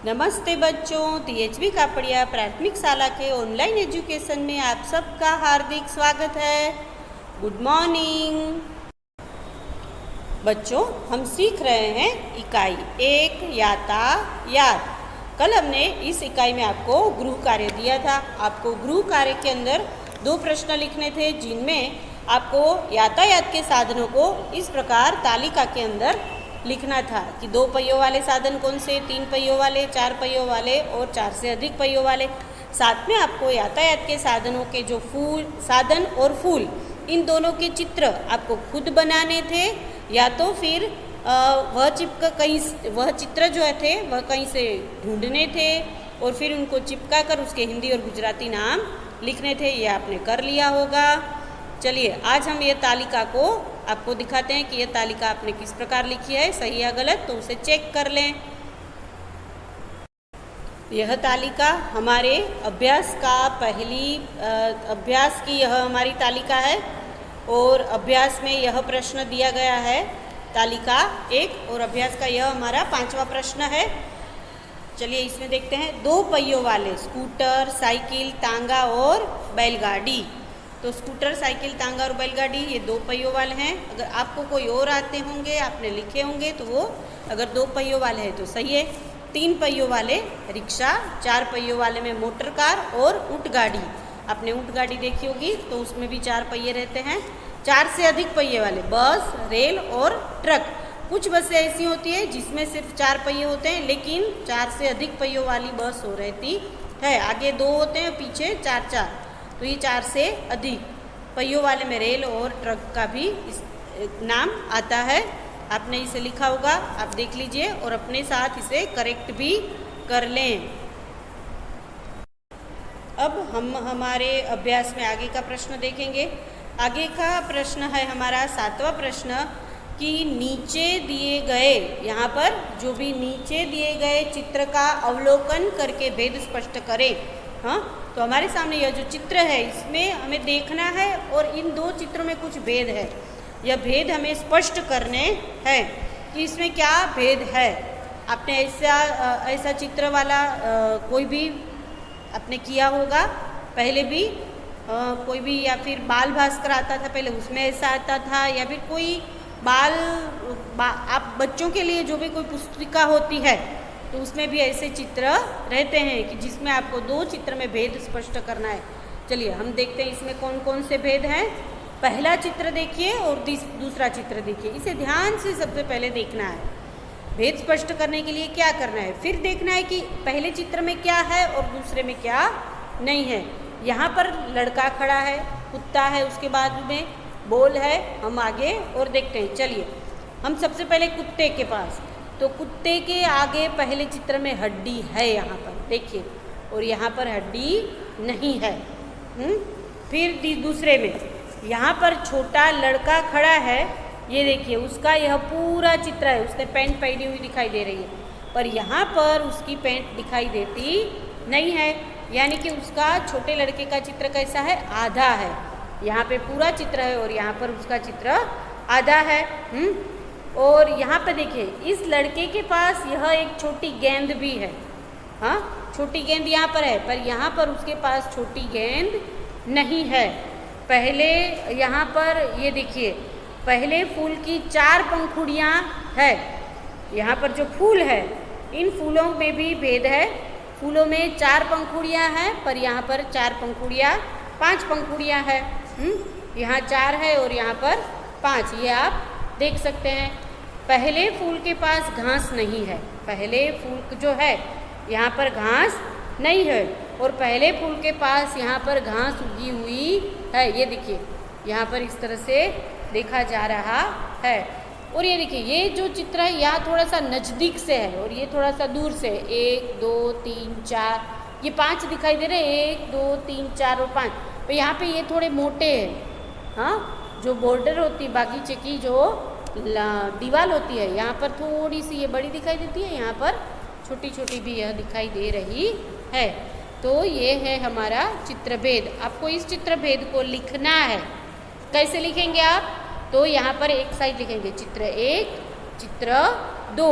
नमस्ते बच्चों, THV कापड़िया प्राथमिक शाला के ऑनलाइन एजुकेशन में आप सबका हार्दिक स्वागत है। गुड मॉर्निंग बच्चों, हम सीख रहे हैं इकाई 1 यातायात। कल हमने इस इकाई में आपको गृह कार्य दिया था। आपको गृह कार्य के अंदर 2 प्रश्न लिखने थे, जिनमें आपको यातायात के साधनों को इस प्रकार तालिका के अंदर लिखना था कि 2 पहियों वाले साधन कौन से, 3 पहियों वाले, 4 पहियों वाले और 4 से अधिक पहियों वाले। साथ में आपको यातायात के साधनों के जो साधन और फूल, इन दोनों के चित्र आपको खुद बनाने थे, या तो फिर वह चित्र जो थे वह कहीं से ढूंढने थे और फिर उनको चिपका कर उसके हिंदी और गुजराती नाम लिखने थे। ये आपने कर लिया होगा। चलिए, आज हम ये तालिका को आपको दिखाते हैं कि यह तालिका आपने किस प्रकार लिखी है, सही या गलत, तो उसे चेक कर लें। यह तालिका हमारे अभ्यास की यह हमारी तालिका है और अभ्यास में यह प्रश्न दिया गया है, तालिका 1, और अभ्यास का यह हमारा 5वां प्रश्न है। चलिए इसमें देखते हैं। 2 पहियों वाले स्कूटर, साइकिल, तांगा और बैलगाड़ी। तो स्कूटर, साइकिल, तांगा और बैलगाड़ी ये 2 पहियों वाले हैं। अगर आपको कोई और आते होंगे, आपने लिखे होंगे, तो वो अगर 2 पहियों वाले हैं तो सही है। 3 पहियों वाले रिक्शा, 4 पहियों वाले में मोटर कार और ऊँट गाड़ी। आपने ऊँट गाड़ी देखी होगी तो उसमें भी 4 पहिए रहते हैं। 4 से अधिक पहिए वाले बस, रेल और ट्रक। कुछ बसें ऐसी होती है जिसमें सिर्फ 4 पहिए होते हैं, लेकिन 4 से अधिक पहियों वाली बस हो रहती है। आगे 2 होते हैं, पीछे 4, तो ये 4 से अधिक पहियों वाले में रेल और ट्रक का भी इस नाम आता है। आपने इसे लिखा होगा, आप देख लीजिए और अपने साथ इसे करेक्ट भी कर लें। अब हम हमारे अभ्यास में आगे का प्रश्न देखेंगे। आगे का प्रश्न है हमारा 7वां प्रश्न कि नीचे दिए गए, यहाँ पर जो भी नीचे दिए गए चित्र का अवलोकन करके भेद स्पष्ट करें। हाँ, तो हमारे सामने यह जो चित्र है इसमें हमें देखना है और इन 2 चित्रों में कुछ भेद है। यह भेद हमें स्पष्ट करने हैं कि इसमें क्या भेद है। आपने ऐसा चित्र वाला कोई भी आपने किया होगा पहले भी, कोई भी, या फिर बाल भास्कर आता था पहले, उसमें ऐसा आता था, या फिर कोई आप बच्चों के लिए जो भी कोई पुस्तिका होती है तो उसमें भी ऐसे चित्र रहते हैं कि जिसमें आपको 2 चित्र में भेद स्पष्ट करना है। चलिए हम देखते हैं इसमें कौन कौन से भेद हैं। पहला चित्र देखिए और दूसरा चित्र देखिए। इसे ध्यान से सबसे पहले देखना है। भेद स्पष्ट करने के लिए क्या करना है, फिर देखना है कि पहले चित्र में क्या है और दूसरे में क्या नहीं है। यहाँ पर लड़का खड़ा है, कुत्ता है, उसके बाद में बॉल है। हम आगे और देखते हैं। चलिए हम सबसे पहले कुत्ते के पास, तो कुत्ते के आगे पहले चित्र में हड्डी है, यहाँ पर देखिए, और यहाँ पर हड्डी नहीं है। फिर दूसरे में यहाँ पर छोटा लड़का खड़ा है, ये देखिए, उसका यह पूरा चित्र है, उसने पैंट पहनी हुई दिखाई दे रही है, पर यहाँ पर उसकी पैंट दिखाई देती नहीं है, यानी कि उसका छोटे लड़के का चित्र कैसा है, आधा है। यहाँ पे पूरा चित्र है और यहाँ पर उसका चित्र आधा है। और यहाँ पे देखिए, इस लड़के के पास यह एक छोटी गेंद भी है। हाँ, छोटी गेंद यहाँ पर है, पर यहाँ पर उसके पास छोटी गेंद नहीं है। पहले यहाँ पर ये देखिए, पहले फूल की 4 पंखुड़ियाँ है। यहाँ पर जो फूल है, इन फूलों में भी भेद है। फूलों में 4 पंखुड़ियाँ हैं, पर यहाँ पर 5 पंखुड़ियाँ है। यहाँ 4 है और यहाँ पर 5, ये आप देख सकते हैं। पहले फूल के पास घास नहीं है, पहले फूल जो है यहाँ पर घास नहीं है, और पहले फूल के पास यहाँ पर घास उगी हुई है। ये देखिए, यहाँ पर इस तरह से देखा जा रहा है। और ये देखिए, ये जो चित्र है यहाँ थोड़ा सा नज़दीक से है और ये थोड़ा सा दूर से। 1 2 3 4, ये 5 दिखाई दे रहे हैं, 1 2 3 4 और 5। तो यहाँ पे ये थोड़े मोटे हैं। हाँ, जो बॉर्डर होती है बागीचे की, जो दीवार होती है, यहाँ पर थोड़ी सी ये बड़ी दिखाई देती है, यहाँ पर छोटी छोटी भी यह दिखाई दे रही है। तो ये है हमारा चित्र भेद। आपको इस चित्र भेद को लिखना है। कैसे लिखेंगे आप, तो यहाँ पर एक साइड लिखेंगे चित्र 1, चित्र 2,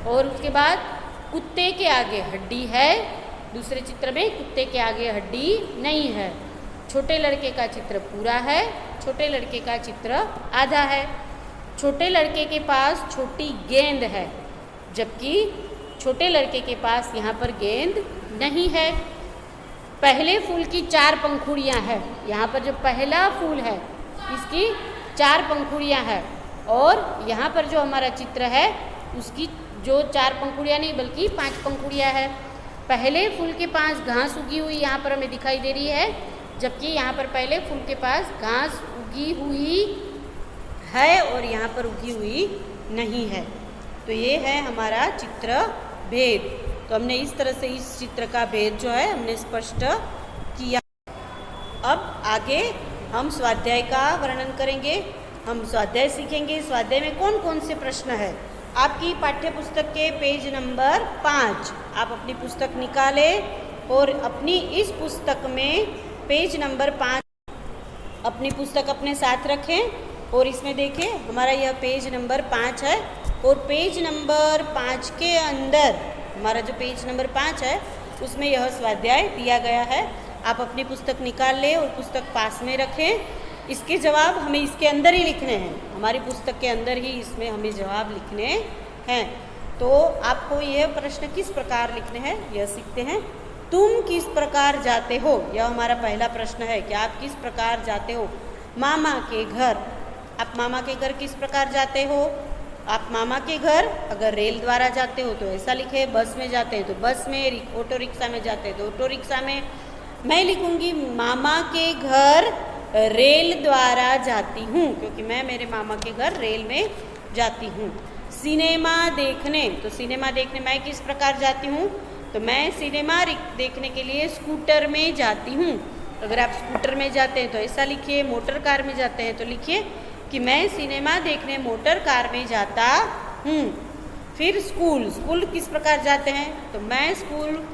और उसके बाद कुत्ते के आगे हड्डी है, दूसरे चित्र में कुत्ते के आगे हड्डी नहीं है। छोटे लड़के का चित्र पूरा है, छोटे लड़के का चित्र आधा है। छोटे लड़के के पास छोटी गेंद है, जबकि छोटे लड़के के पास यहाँ पर गेंद नहीं है। पहले फूल की 4 पंखुड़ियाँ हैं, यहाँ पर जो पहला फूल है इसकी 4 पंखुड़ियाँ हैं, और यहाँ पर जो हमारा चित्र है उसकी जो 4 पंखुड़ियाँ नहीं बल्कि 5 पंखुड़ियाँ है। पहले फूल के पास घास उगी हुई यहाँ पर हमें दिखाई दे रही है, जबकि यहाँ पर पहले फूल के पास घास उगी हुई है और यहाँ पर उगी हुई नहीं है। तो ये है हमारा चित्र भेद। तो हमने इस तरह से इस चित्र का भेद जो है हमने स्पष्ट किया। अब आगे हम स्वाध्याय का वर्णन करेंगे, हम स्वाध्याय सीखेंगे। स्वाध्याय में कौन कौन से प्रश्न है। आपकी पाठ्य पुस्तक के पेज नंबर 5 आप अपनी पुस्तक निकालें और अपनी इस पुस्तक में पेज नंबर 5 अपनी पुस्तक अपने साथ रखें और इसमें देखें हमारा यह पेज नंबर 5 है, और पेज नंबर 5 के अंदर हमारा जो पेज नंबर 5 है उसमें यह स्वाध्याय दिया गया है। आप अपनी पुस्तक निकाल लें और पुस्तक पास में रखें। इसके जवाब हमें इसके अंदर ही लिखने हैं, हमारी पुस्तक के अंदर ही इसमें हमें जवाब लिखने हैं। तो आपको यह प्रश्न किस प्रकार लिखने हैं यह सीखते हैं। तुम किस प्रकार जाते हो, यह हमारा पहला प्रश्न है कि आप किस प्रकार जाते हो मामा के घर। आप मामा के घर किस प्रकार जाते हो। आप मामा के घर अगर रेल द्वारा जाते हो तो ऐसा लिखे, बस में जाते हैं तो बस में, ऑटो रिक्शा में जाते हैं तो ऑटो रिक्शा में। मैं लिखूंगी मामा के घर रेल द्वारा जाती हूँ, क्योंकि मैं मेरे मामा के घर रेल में जाती हूँ। सिनेमा देखने, तो सिनेमा देखने मैं किस प्रकार जाती हूँ, तो मैं सिनेमा देखने के लिए स्कूटर में जाती हूँ। अगर आप स्कूटर में जाते हैं तो ऐसा लिखिए, मोटर कार में जाते हैं तो लिखिए कि मैं सिनेमा देखने मोटर कार में जाता हूँ। फिर स्कूल, स्कूल किस प्रकार जाते हैं, तो मैं स्कूल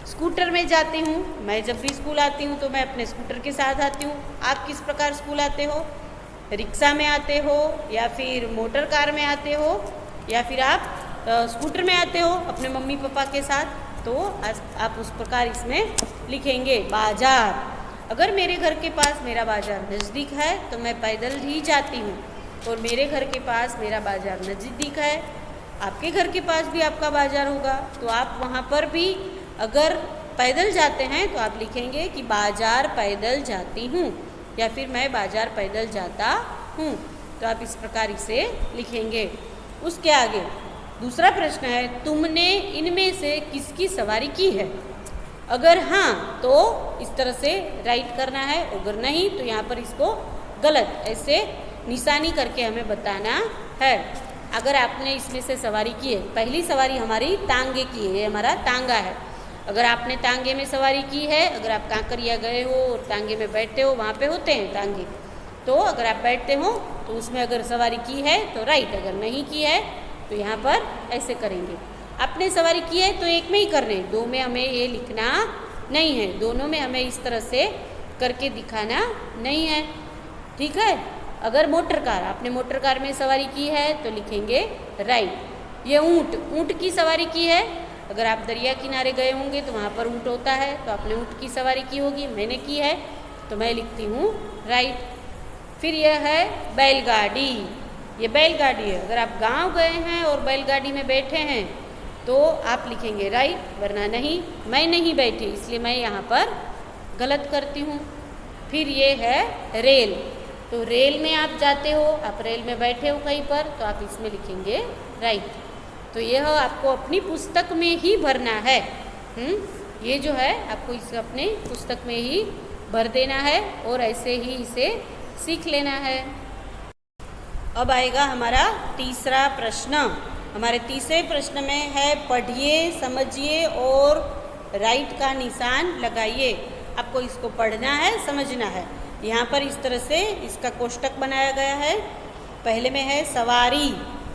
स्कूटर में जाती हूँ। मैं जब भी स्कूल आती हूँ तो मैं अपने स्कूटर के साथ आती हूँ। आप किस प्रकार स्कूल आते हो, रिक्शा में आते हो या फिर मोटर कार में आते हो या फिर आप स्कूटर में आते हो अपने मम्मी पापा के साथ, तो आप उस प्रकार इसमें लिखेंगे। बाजार, अगर मेरे घर के पास मेरा बाजार नज़दीक है तो मैं पैदल ही जाती हूँ, और मेरे घर के पास मेरा बाजार नज़दीक है। आपके घर के पास भी आपका बाजार होगा, तो आप वहाँ पर भी अगर पैदल जाते हैं तो आप लिखेंगे कि बाजार पैदल जाती हूँ, या फिर मैं बाजार पैदल जाता हूँ। तो आप इस प्रकार इसे लिखेंगे। उसके आगे दूसरा प्रश्न है, तुमने इनमें से किसकी सवारी की है। अगर हाँ तो इस तरह से राइट करना है, अगर नहीं तो यहाँ पर इसको गलत ऐसे निशानी करके हमें बताना है। अगर आपने इसमें से सवारी की है, पहली सवारी हमारी तांगे की है, ये हमारा तांगा है। अगर आपने तांगे में सवारी की है, अगर आप कांकरिया गए हो और तांगे में बैठते हो, वहाँ पे होते हैं तांगे, तो अगर आप बैठते हो तो उसमें अगर सवारी की है तो राइट, अगर नहीं की है तो यहाँ पर ऐसे करेंगे। आपने सवारी की है तो एक में ही कर रहे हैं, दो में हमें ये लिखना नहीं है, दोनों में हमें इस तरह से करके दिखाना नहीं है, ठीक है। अगर मोटर कार, आपने मोटर कार में सवारी की है तो लिखेंगे राइट। ये ऊँट, ऊँट की सवारी की है, अगर आप दरिया किनारे गए होंगे तो वहाँ पर ऊँट होता है, तो आपने ऊँट की सवारी की होगी, मैंने की है तो मैं लिखती हूँ राइट। फिर यह है बैलगाड़ी, ये बैलगाड़ी है। अगर आप गांव गए हैं और बैलगाड़ी में बैठे हैं तो आप लिखेंगे राइट, वरना नहीं। मैं नहीं बैठी इसलिए मैं यहाँ पर गलत करती हूँ। फिर ये है रेल, तो रेल में आप जाते हो, आप रेल में बैठे हो कहीं पर, तो आप इसमें लिखेंगे राइट। तो यह आपको अपनी पुस्तक में ही भरना है। ये जो है आपको इसे अपने पुस्तक में ही भर देना है और ऐसे ही इसे सीख लेना है। अब आएगा हमारा तीसरा प्रश्न। हमारे तीसरे प्रश्न में है पढ़िए, समझिए और राइट का निशान लगाइए। आपको इसको पढ़ना है, समझना है। यहाँ पर इस तरह से इसका कोष्टक बनाया गया है। पहले में है सवारी,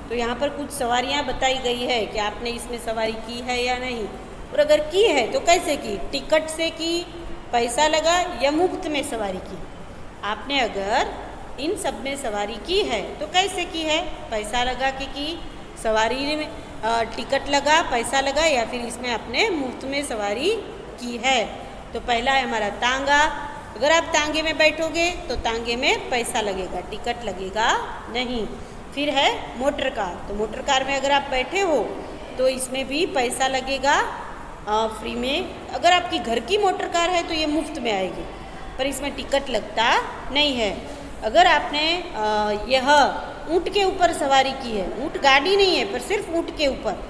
तो यहाँ पर कुछ सवारियाँ बताई गई है कि आपने इसमें सवारी की है या नहीं, और अगर की है तो कैसे की, टिकट से की, पैसा लगा या मुफ्त में सवारी की। आपने अगर इन सब में सवारी की है तो कैसे की है, पैसा लगा के की, सवारी में टिकट लगा, पैसा लगा, या फिर इसमें आपने मुफ्त में सवारी की है। तो पहला है हमारा तांगा। अगर आप तांगे में बैठोगे तो तांगे में पैसा लगेगा, टिकट लगेगा नहीं। फिर है मोटर कार। तो मोटर कार में अगर आप बैठे हो तो इसमें भी पैसा लगेगा फ्री में। अगर आपकी घर की मोटर कार है तो ये मुफ्त में आएगी, पर इसमें टिकट लगता नहीं है। अगर आपने यह ऊँट के ऊपर सवारी की है, ऊँट गाड़ी नहीं है पर सिर्फ ऊँट के ऊपर,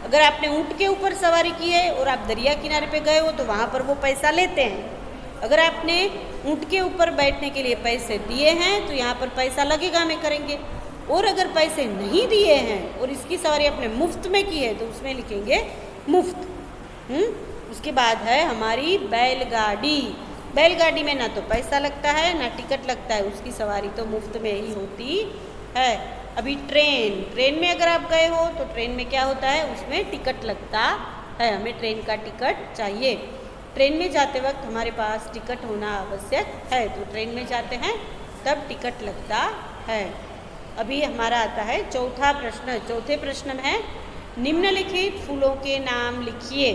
अगर आपने ऊँट के ऊपर सवारी की है और आप दरिया किनारे पे गए हो तो वहाँ पर वो पैसा लेते हैं। अगर आपने ऊँट के ऊपर बैठने के लिए पैसे दिए हैं तो यहाँ पर पैसा लगेगा, में करेंगे। और अगर पैसे नहीं दिए हैं और इसकी सवारी आपने मुफ्त में की है तो उसमें लिखेंगे मुफ्त। उसके बाद है हमारी बैलगाड़ी। बैलगाड़ी में ना तो पैसा लगता है ना टिकट लगता है, उसकी सवारी तो मुफ्त में ही होती है। अभी ट्रेन, ट्रेन में अगर आप गए हो तो ट्रेन में क्या होता है, उसमें टिकट लगता है, हमें ट्रेन का टिकट चाहिए। ट्रेन में जाते वक्त हमारे पास टिकट होना आवश्यक है, तो ट्रेन में जाते हैं तब टिकट लगता है। अभी हमारा आता है चौथा प्रश्न। चौथे प्रश्न में है निम्नलिखित फूलों के नाम लिखिए।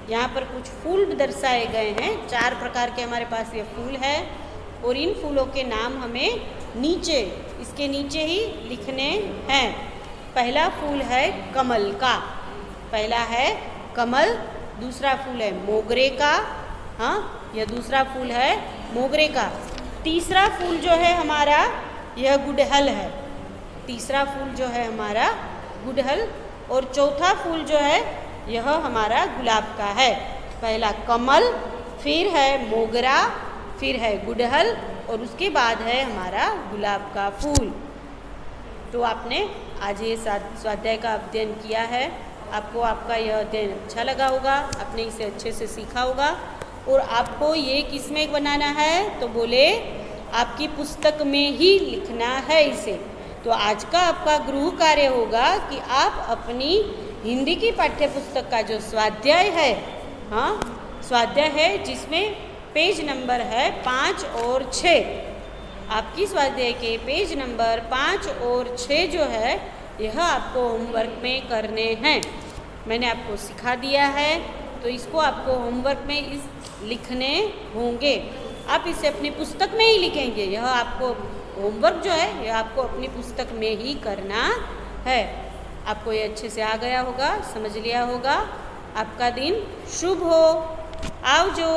यहाँ पर कुछ फूल दर्शाए गए हैं, 4 प्रकार के हमारे पास ये फूल है और इन फूलों के नाम हमें नीचे, इसके नीचे ही लिखने हैं। पहला फूल है कमल का, पहला है कमल। दूसरा फूल है मोगरे का, हाँ यह दूसरा फूल है मोगरे का। तीसरा फूल जो है हमारा यह गुड़हल है, तीसरा फूल जो है हमारा गुड़हल। और चौथा फूल जो है यह हमारा गुलाब का है। पहला कमल, फिर है मोगरा, फिर है गुड़हल और उसके बाद है हमारा गुलाब का फूल। तो आपने आज ये स्वाध्याय का अध्ययन किया है, आपको आपका यह अध्ययन अच्छा लगा होगा, आपने इसे अच्छे से सीखा होगा। और आपको ये किस में बनाना है, तो बोले आपकी पुस्तक में ही लिखना है इसे। तो आज का आपका गृह कार्य होगा कि आप अपनी हिंदी की पाठ्य पुस्तक का जो स्वाध्याय है, हाँ स्वाध्याय है जिसमें पेज नंबर है 5 और 6, आपकी स्वाध्याय के पेज नंबर 5 और 6 जो है यह आपको होमवर्क में करने हैं। मैंने आपको सिखा दिया है, तो इसको आपको होमवर्क में इस लिखने होंगे। आप इसे अपनी पुस्तक में ही लिखेंगे, यह आपको होमवर्क जो है यह आपको अपनी पुस्तक में ही करना है। आपको ये अच्छे से आ गया होगा, समझ लिया होगा। आपका दिन शुभ हो, आओ जो।